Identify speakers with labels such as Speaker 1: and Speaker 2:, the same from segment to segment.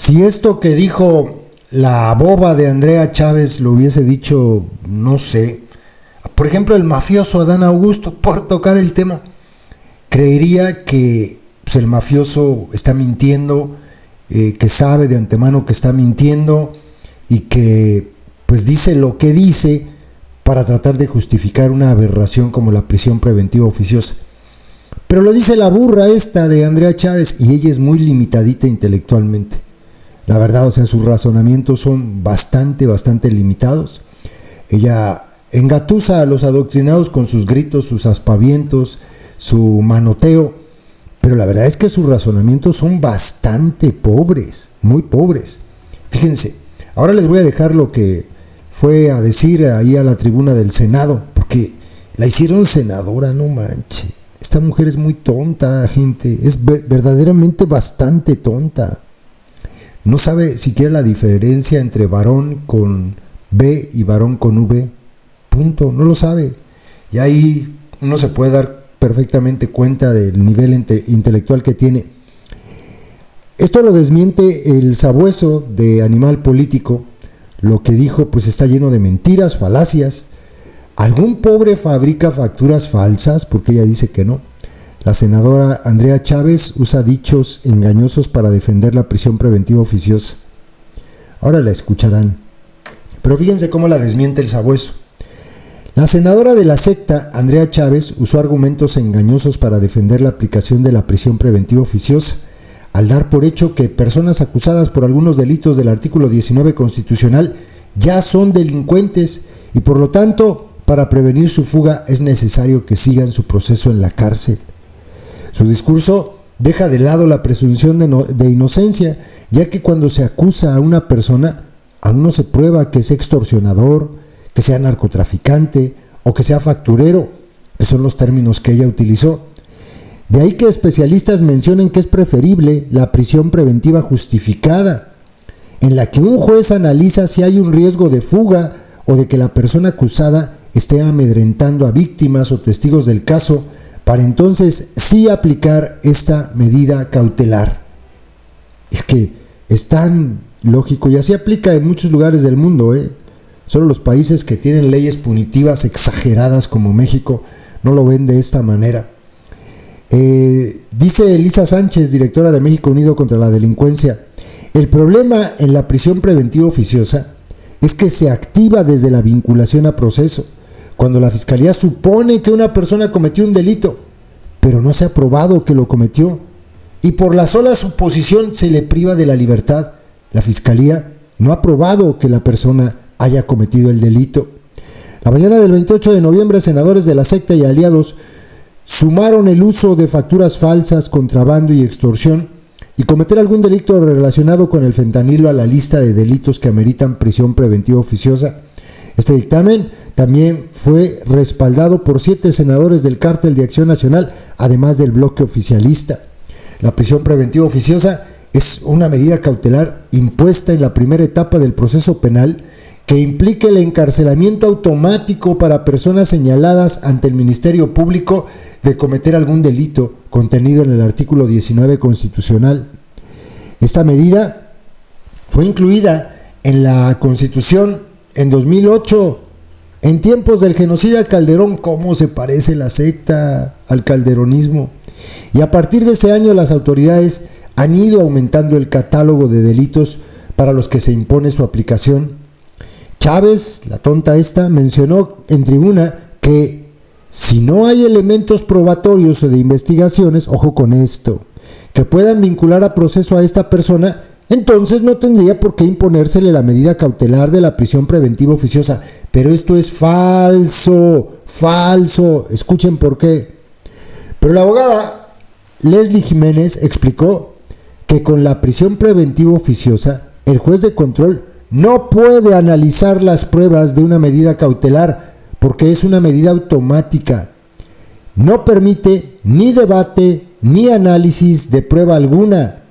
Speaker 1: Si esto que dijo la boba de Andrea Chávez lo hubiese dicho, no sé, por ejemplo, el mafioso Adán Augusto, por tocar el tema, creería que pues, el mafioso está mintiendo, que sabe de antemano que está mintiendo y que pues dice lo que dice para tratar de justificar una aberración como la prisión preventiva oficiosa. Pero lo dice la burra esta de Andrea Chávez y ella es muy limitadita intelectualmente. La verdad, o sea, sus razonamientos son bastante limitados. Ella engatusa a los adoctrinados con sus gritos, sus aspavientos, su manoteo, pero la verdad es que sus razonamientos son bastante pobres, muy pobres. Fíjense, ahora les voy a dejar lo que fue a decir ahí a la tribuna del Senado, porque la hicieron senadora, no manche. Esta mujer es muy tonta, gente, es verdaderamente bastante tonta. No sabe siquiera la diferencia entre varón con B y varón con V. Punto, no lo sabe. Y ahí uno se puede dar perfectamente cuenta del nivel intelectual que tiene. Esto lo desmiente el sabueso de Animal Político. Lo que dijo pues está lleno de mentiras, falacias. ¿Algún pobre fabrica facturas falsas? Porque ella dice que no. La senadora Andrea Chávez usa dichos engañosos para defender la prisión preventiva oficiosa. Ahora la escucharán. Pero fíjense cómo la desmiente el sabueso. La senadora de la secta, Andrea Chávez, usó argumentos engañosos para defender la aplicación de la prisión preventiva oficiosa, al dar por hecho que personas acusadas por algunos delitos del artículo 19 constitucional ya son delincuentes y por lo tanto, para prevenir su fuga es necesario que sigan su proceso en la cárcel. Su discurso deja de lado la presunción de inocencia, ya que cuando se acusa a una persona, aún no se prueba que es extorsionador, que sea narcotraficante o que sea facturero, que son los términos que ella utilizó. De ahí que especialistas mencionen que es preferible la prisión preventiva justificada, en la que un juez analiza si hay un riesgo de fuga o de que la persona acusada esté amedrentando a víctimas o testigos del caso, para entonces sí aplicar esta medida cautelar. Es que es tan lógico y así aplica en muchos lugares del mundo, Solo los países que tienen leyes punitivas exageradas como México no lo ven de esta manera. Dice Elisa Sánchez, directora de México Unido contra la Delincuencia, el problema en la prisión preventiva oficiosa es que se activa desde la vinculación a proceso, cuando la Fiscalía supone que una persona cometió un delito, pero no se ha probado que lo cometió, y por la sola suposición se le priva de la libertad. La Fiscalía no ha probado que la persona haya cometido el delito. La mañana del 28 de noviembre, senadores de la secta y aliados sumaron el uso de facturas falsas, contrabando y extorsión, y cometer algún delito relacionado con el fentanilo a la lista de delitos que ameritan prisión preventiva oficiosa. Este dictamen también fue respaldado por 7 senadores del Cártel de Acción Nacional, además del bloque oficialista. La prisión preventiva oficiosa es una medida cautelar impuesta en la primera etapa del proceso penal que implica el encarcelamiento automático para personas señaladas ante el Ministerio Público de cometer algún delito contenido en el artículo 19 constitucional. Esta medida fue incluida en la Constitución en 2008, en tiempos del genocida Calderón. ¿Cómo se parece la secta al calderonismo? Y a partir de ese año las autoridades han ido aumentando el catálogo de delitos para los que se impone su aplicación. Chávez, la tonta esta, mencionó en tribuna que si no hay elementos probatorios o de investigaciones, ojo con esto, que puedan vincular a proceso a esta persona, entonces no tendría por qué imponérsele la medida cautelar de la prisión preventiva oficiosa. Pero esto es falso, escuchen por qué. Pero la abogada Leslie Jiménez explicó que con la prisión preventiva oficiosa, el juez de control no puede analizar las pruebas de una medida cautelar porque es una medida automática. No permite ni debate ni análisis de prueba alguna.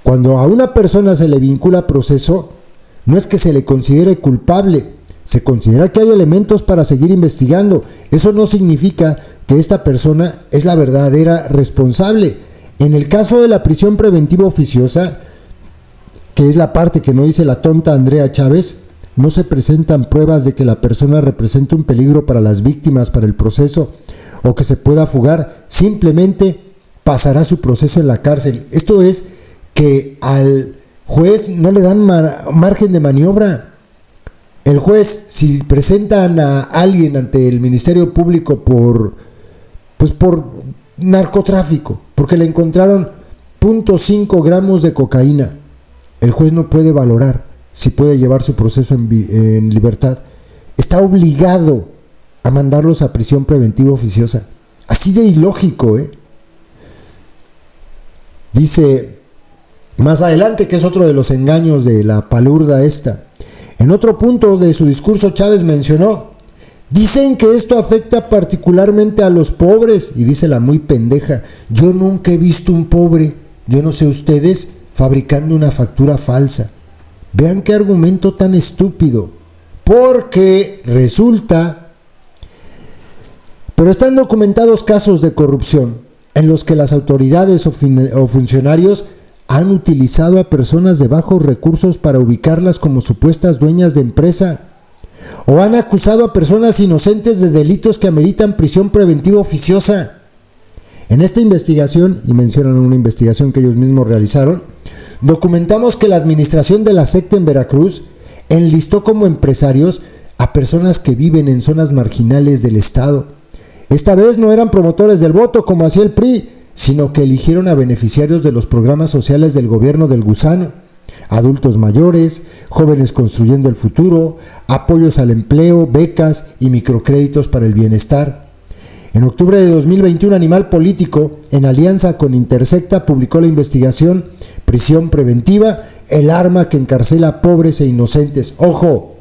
Speaker 1: Cuando a una persona se le vincula a proceso, no es que se le considere culpable, se considera que hay elementos para seguir investigando. Eso no significa que esta persona es la verdadera responsable. En el caso de la prisión preventiva oficiosa, que es la parte que no dice la tonta Andrea Chávez, no se presentan pruebas de que la persona represente un peligro para las víctimas, para el proceso, o que se pueda fugar, simplemente pasará su proceso en la cárcel. Esto es que al juez no le dan margen de maniobra. El juez, si presentan a alguien ante el Ministerio Público por narcotráfico, porque le encontraron 0.5 gramos de cocaína, el juez no puede valorar si puede llevar su proceso en libertad. Está obligado a mandarlos a prisión preventiva oficiosa. Así de ilógico, ¿eh? Dice más adelante, que es otro de los engaños de la palurda esta. En otro punto de su discurso, Chávez mencionó: dicen que esto afecta particularmente a los pobres. Y dice la muy pendeja: yo nunca he visto un pobre, yo no sé ustedes, fabricando una factura falsa. Vean qué argumento tan estúpido. Porque resulta, pero están documentados casos de corrupción en los que las autoridades o funcionarios han utilizado a personas de bajos recursos para ubicarlas como supuestas dueñas de empresa, o han acusado a personas inocentes de delitos que ameritan prisión preventiva oficiosa. En esta investigación, y mencionan una investigación que ellos mismos realizaron, documentamos que la administración de la secta en Veracruz enlistó como empresarios a personas que viven en zonas marginales del estado. Esta vez no eran promotores del voto como hacía el PRI, sino que eligieron a beneficiarios de los programas sociales del gobierno del gusano: adultos mayores, jóvenes construyendo el futuro, apoyos al empleo, becas y microcréditos para el bienestar. En octubre de 2021, Animal Político, en alianza con Intersecta, publicó la investigación Prisión Preventiva, el arma que encarcela a pobres e inocentes. ¡Ojo!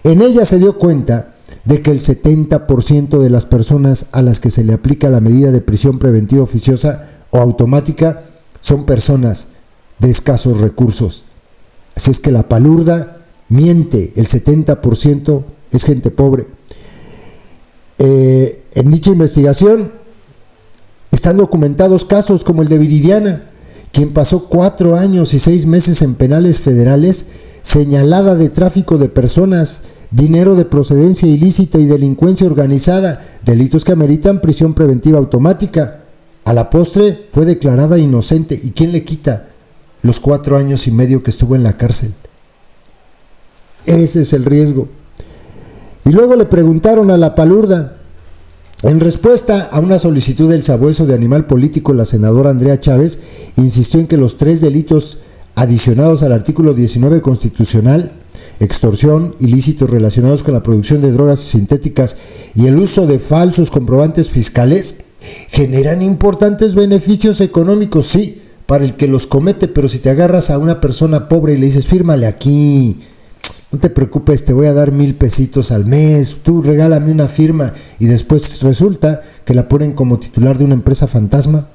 Speaker 1: En ella se dio cuenta de que el 70% de las personas a las que se le aplica la medida de prisión preventiva oficiosa o automática son personas de escasos recursos. Así es que la palurda miente, el 70% es gente pobre. En dicha investigación están documentados casos como el de Viridiana, quien pasó 4 años y 6 meses en penales federales, señalada de tráfico de personas, dinero de procedencia ilícita y delincuencia organizada, delitos que ameritan prisión preventiva automática. A la postre fue declarada inocente. ¿Y quién le quita los 4 años y medio que estuvo en la cárcel? Ese es el riesgo. Y luego le preguntaron a la palurda, en respuesta a una solicitud del sabueso de Animal Político, la senadora Andrea Chávez insistió en que los 3 delitos adicionados al artículo 19 constitucional, extorsión, ilícitos relacionados con la producción de drogas sintéticas y el uso de falsos comprobantes fiscales, generan importantes beneficios económicos, sí, para el que los comete, pero si te agarras a una persona pobre y le dices: fírmale aquí, no te preocupes, te voy a dar 1,000 pesitos al mes, tú regálame una firma, y después resulta que la ponen como titular de una empresa fantasma,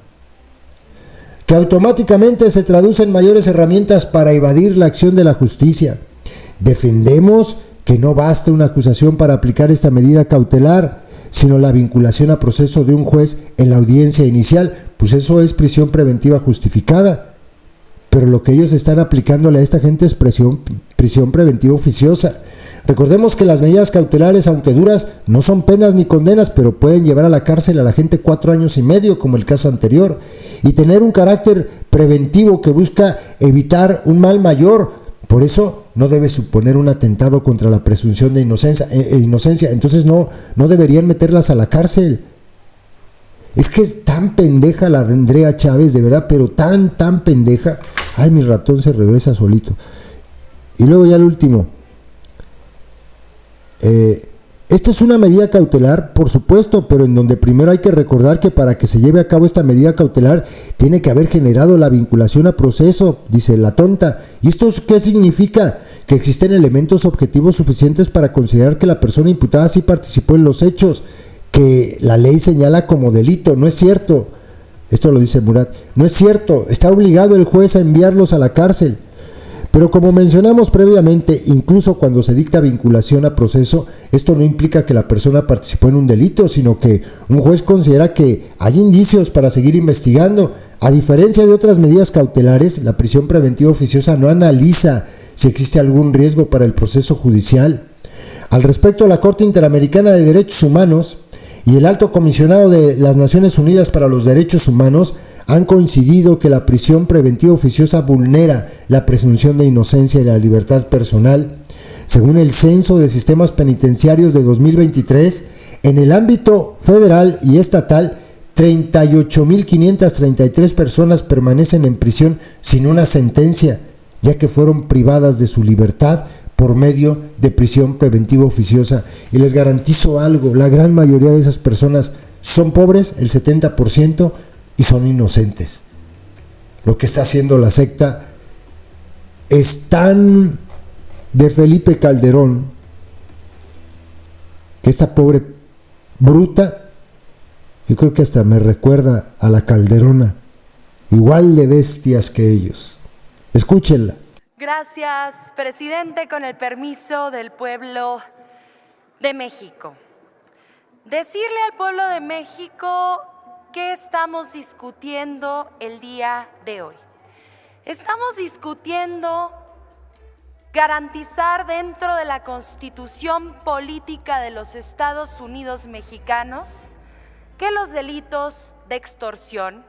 Speaker 1: que automáticamente se traduce en mayores herramientas para evadir la acción de la justicia. Defendemos que no basta una acusación para aplicar esta medida cautelar, sino la vinculación a proceso de un juez en la audiencia inicial, pues eso es prisión preventiva justificada. Pero lo que ellos están aplicándole a esta gente es prisión preventiva oficiosa. Recordemos que las medidas cautelares, aunque duras, no son penas ni condenas, pero pueden llevar a la cárcel a la gente 4 años y medio, como el caso anterior, y tener un carácter preventivo que busca evitar un mal mayor. Por eso no debe suponer un atentado contra la presunción de inocencia. Entonces no deberían meterlas a la cárcel. Es que es tan pendeja la de Andrea Chávez, de verdad, pero tan pendeja. Ay, mi ratón se regresa solito. Y luego ya el último. Esta es una medida cautelar, por supuesto, pero en donde primero hay que recordar que para que se lleve a cabo esta medida cautelar tiene que haber generado la vinculación a proceso, dice la tonta. ¿Y esto qué significa? Que existen elementos objetivos suficientes para considerar que la persona imputada sí participó en los hechos que la ley señala como delito. No es cierto. Esto lo dice Murat. No es cierto. Está obligado el juez a enviarlos a la cárcel. Pero como mencionamos previamente, incluso cuando se dicta vinculación a proceso, esto no implica que la persona participó en un delito, sino que un juez considera que hay indicios para seguir investigando. A diferencia de otras medidas cautelares, la prisión preventiva oficiosa no analiza si existe algún riesgo para el proceso judicial. Al respecto, la Corte Interamericana de Derechos Humanos y el Alto Comisionado de las Naciones Unidas para los Derechos Humanos han coincidido que la prisión preventiva oficiosa vulnera la presunción de inocencia y la libertad personal. Según el Censo de Sistemas Penitenciarios de 2023, en el ámbito federal y estatal, 38.533 personas permanecen en prisión sin una sentencia, ya que fueron privadas de su libertad por medio de prisión preventiva oficiosa. Y les garantizo algo, la gran mayoría de esas personas son pobres, el 70%, y son inocentes. Lo que está haciendo la secta es tan de Felipe Calderón que esta pobre bruta, yo creo que hasta me recuerda a la Calderona, igual de bestias que ellos. Escúchenla.
Speaker 2: Gracias, presidente, con el permiso del pueblo de México. Decirle al pueblo de México qué estamos discutiendo el día de hoy. Estamos discutiendo garantizar dentro de la Constitución Política de los Estados Unidos Mexicanos que los delitos de extorsión,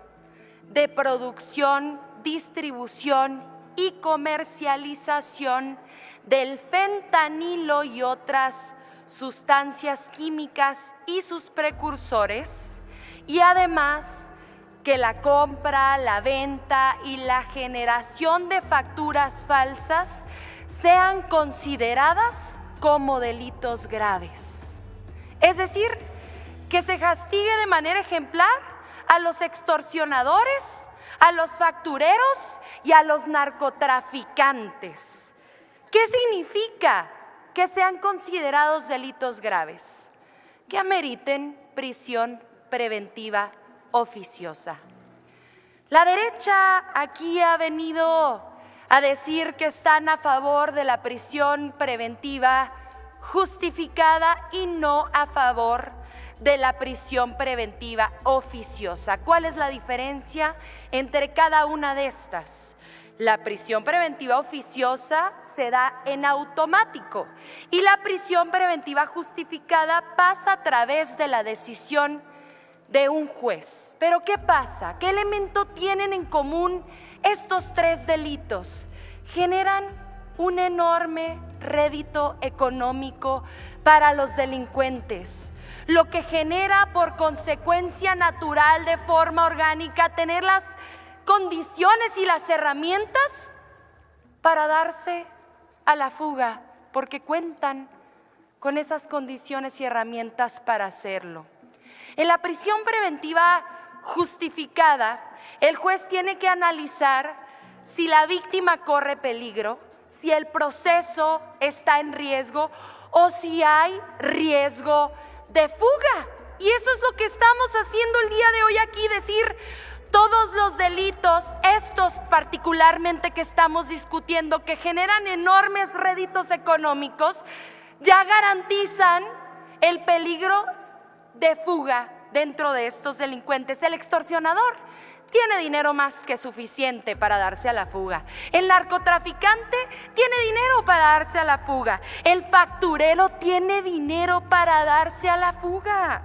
Speaker 2: de producción, distribución y comercialización del fentanilo y otras sustancias químicas y sus precursores, y además que la compra, la venta y la generación de facturas falsas sean consideradas como delitos graves. Es decir, que se castigue de manera ejemplar a los extorsionadores, a los factureros y a los narcotraficantes. ¿Qué significa que sean considerados delitos graves? Que ameriten prisión preventiva oficiosa. La derecha aquí ha venido a decir que están a favor de la prisión preventiva justificada y no a favor de la prisión preventiva oficiosa. ¿Cuál es la diferencia entre cada una de estas? La prisión preventiva oficiosa se da en automático y la prisión preventiva justificada pasa a través de la decisión de un juez. Pero ¿qué pasa? ¿Qué elemento tienen en común estos tres delitos? Generan un enorme rédito económico para los delincuentes, lo que genera por consecuencia natural, de forma orgánica, tener las condiciones y las herramientas para darse a la fuga, porque cuentan con esas condiciones y herramientas para hacerlo. En la prisión preventiva justificada, el juez tiene que analizar si la víctima corre peligro, si el proceso está en riesgo o si hay riesgo de fuga. Y eso es lo que estamos haciendo el día de hoy aquí, decir todos los delitos, estos particularmente que estamos discutiendo, que generan enormes réditos económicos, ya garantizan el peligro de fuga dentro de estos delincuentes. El extorsionador tiene dinero más que suficiente para darse a la fuga. El narcotraficante tiene dinero para darse a la fuga. El facturero tiene dinero para darse a la fuga.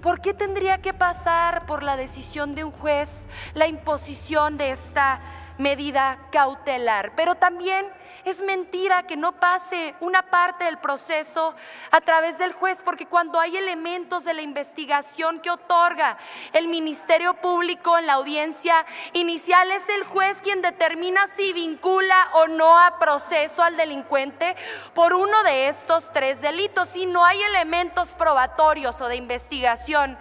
Speaker 2: ¿Por qué tendría que pasar por la decisión de un juez la imposición de esta medida cautelar? Pero también es mentira que no pase una parte del proceso a través del juez, porque cuando hay elementos de la investigación que otorga el Ministerio Público en la audiencia inicial, es el juez quien determina si vincula o no a proceso al delincuente por uno de estos tres delitos. Si no hay elementos probatorios o de investigación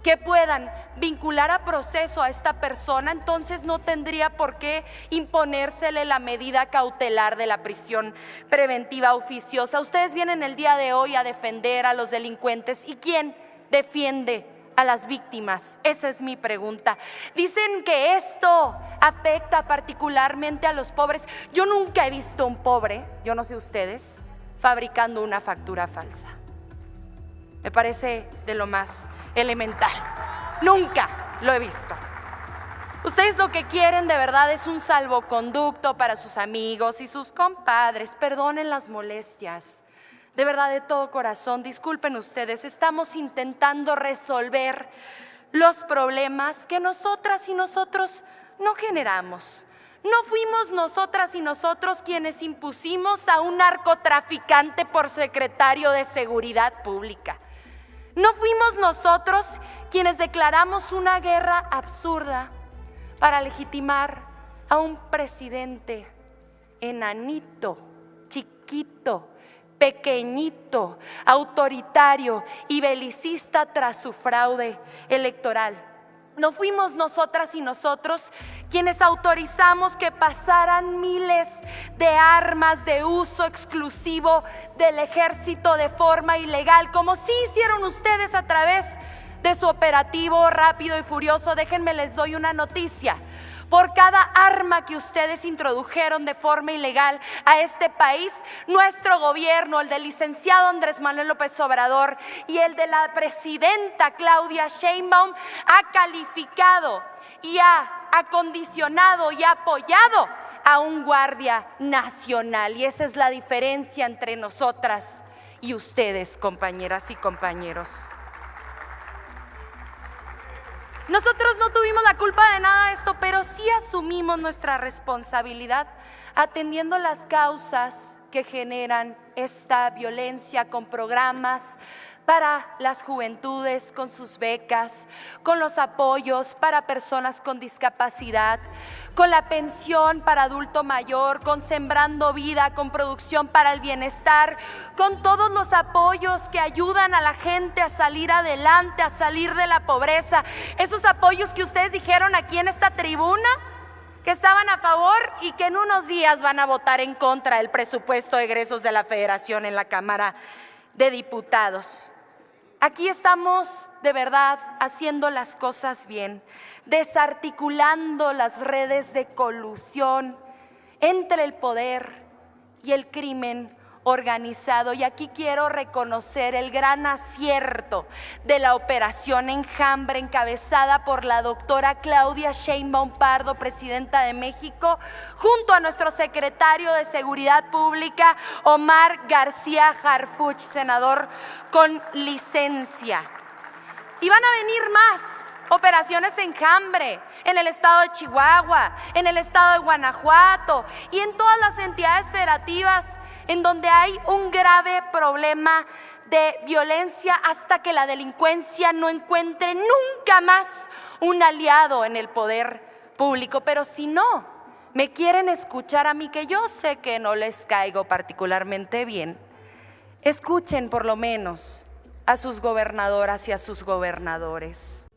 Speaker 2: que puedan vincular a proceso a esta persona, entonces no tendría por qué imponérsele la medida cautelar de la prisión preventiva oficiosa. Ustedes vienen el día de hoy a defender a los delincuentes. ¿Y quién defiende a las víctimas? Esa es mi pregunta. Dicen que esto afecta particularmente a los pobres. Yo nunca he visto a un pobre, yo no sé ustedes, fabricando una factura falsa. Me parece de lo más elemental. Nunca lo he visto. Ustedes lo que quieren de verdad es un salvoconducto para sus amigos y sus compadres. Perdonen las molestias. De verdad, de todo corazón, disculpen ustedes, estamos intentando resolver los problemas que nosotras y nosotros no generamos. No fuimos nosotras y nosotros quienes impusimos a un narcotraficante por secretario de Seguridad Pública. No fuimos nosotros quienes declaramos una guerra absurda para legitimar a un presidente enanito, chiquito, pequeñito, autoritario y belicista tras su fraude electoral. No fuimos nosotras y nosotros quienes autorizamos que pasaran miles de armas de uso exclusivo del ejército de forma ilegal, como sí hicieron ustedes a través de su operativo rápido y furioso. Déjenme les doy una noticia. Por cada arma que ustedes introdujeron de forma ilegal a este país, nuestro gobierno, el del licenciado Andrés Manuel López Obrador y el de la presidenta Claudia Sheinbaum, ha calificado y ha acondicionado y ha apoyado a un guardia nacional. Y esa es la diferencia entre nosotras y ustedes, compañeras y compañeros. Nosotros no tuvimos la culpa de nada de esto, pero sí asumimos nuestra responsabilidad atendiendo las causas que generan esta violencia con programas para las juventudes, con sus becas, con los apoyos para personas con discapacidad, con la pensión para adulto mayor, con Sembrando Vida, con Producción para el Bienestar, con todos los apoyos que ayudan a la gente a salir adelante, a salir de la pobreza. Esos apoyos que ustedes dijeron aquí en esta tribuna, que estaban a favor y que en unos días van a votar en contra del presupuesto de egresos de la Federación en la Cámara de Diputados. Aquí estamos de verdad haciendo las cosas bien, desarticulando las redes de colusión entre el poder y el crimen organizado. Y aquí quiero reconocer el gran acierto de la Operación Enjambre, encabezada por la doctora Claudia Sheinbaum Pardo, presidenta de México, junto a nuestro secretario de Seguridad Pública, Omar García Harfuch, senador con licencia. Y van a venir más operaciones Enjambre en el estado de Chihuahua, en el estado de Guanajuato y en todas las entidades federativas en donde hay un grave problema de violencia, hasta que la delincuencia no encuentre nunca más un aliado en el poder público. Pero si no me quieren escuchar a mí, que yo sé que no les caigo particularmente bien, escuchen por lo menos a sus gobernadoras y a sus gobernadores.